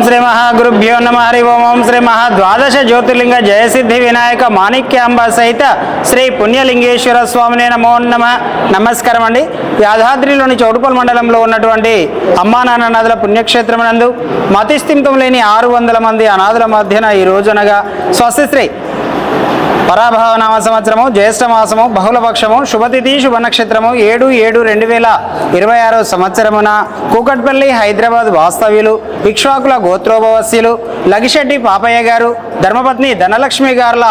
శ్రీ మహాగురుభ్యో నమ హరి ఓం శ్రీ మహాద్వాదశ జ్యోతిర్లింగ జయసిద్ధి వినాయక మాణిక్యాంబ సహిత శ్రీ పుణ్యలింగేశ్వర స్వామినే నమో నమ. నమస్కారం అండి. యాదాద్రిలోని చౌటుపల్ మండలంలో ఉన్నటువంటి అమ్మా నాన్న అనాథుల పుణ్యక్షేత్రం నందు మతిస్థిమితం లేని 600 మంది అనాథుల మధ్యన ఈ రోజునగా స్వస్తిశ్రీ పరాభావనామ సంవత్సరము జ్యేష్ఠ మాసము బహుళపక్షము శుభతిథి శుభ నక్షత్రము 7/7/2026 సంవత్సరమున కూకట్పల్లి హైదరాబాద్ వాస్తవ్యులు ఇక్ష్వాకుల గోత్రోభవస్యులు లగిశెట్టి పాపయ్య గారు ధర్మపత్ని ధనలక్ష్మి గారుల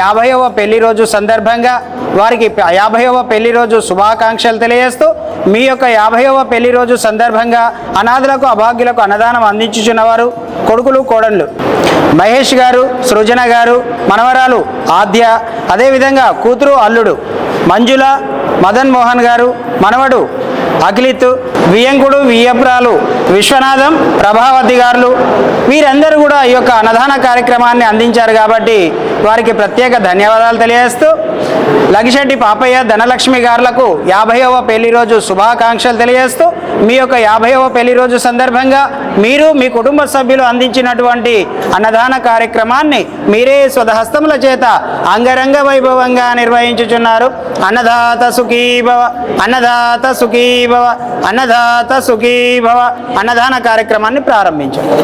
50వ పెళ్లి రోజు సందర్భంగా వారికి 50వ పెళ్లి రోజు శుభాకాంక్షలు తెలియజేస్తూ మీ యొక్క 50వ పెళ్లి రోజు సందర్భంగా అనాథులకు అభాగ్యులకు అన్నదానం అందించుచున్నవారు కొడుకులు కోడళ్ళు మహేష్ గారు, సృజన గారు, మనవరాలు ఆద్య, అదేవిధంగా కూతురు అల్లుడు మంజుల, మదన్ మోహన్ గారు, మనవడు అఖిలిత్, వియంకుడు వియ్యప్రాలు విశ్వనాథం, ప్రభావతి గారులు వీరందరూ కూడా ఈ యొక్క అన్నదాన కార్యక్రమాన్ని అందించారు కాబట్టి వారికి ప్రత్యేక ధన్యవాదాలు తెలియజేస్తూ లగిశెట్టి పాపయ్య ధనలక్ష్మి గారులకు 50వ పెళ్లి రోజు శుభాకాంక్షలు తెలియజేస్తూ మీ యొక్క 50వ పెళ్లి రోజు సందర్భంగా మీరు మీ కుటుంబ సభ్యులు అందించినటువంటి అన్నదాన కార్యక్రమాన్ని మీరే స్వహస్తముల చేత అంగరంగ వైభవంగా నిర్వహించుచున్నారు. అన్నదాత సుఖీభవ, అన్నదాత సుఖీభవ, అన్నదాత సుఖీభవ అన్నదాన కార్యక్రమాన్ని ప్రారంభించారు.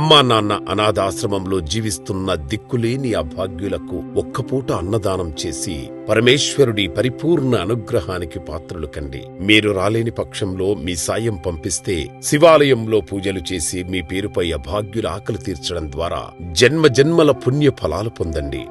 అమ్మా నాన్న అనాథాశ్రమంలో జీవిస్తున్న దిక్కులేని అభాగ్యులకు ఒక్కపూట అన్నదానం చేసి పరమేశ్వరుడి పరిపూర్ణ అనుగ్రహానికి పాత్రులు కండి. మీరు రాలేని పక్షంలో మీ సాయం పంపిస్తే శివాలయంలో పూజలు చేసి మీ పేరుపై అభాగ్యుల ఆకలి తీర్చడం ద్వారా జన్మ జన్మల పుణ్య ఫలాలు పొందండి.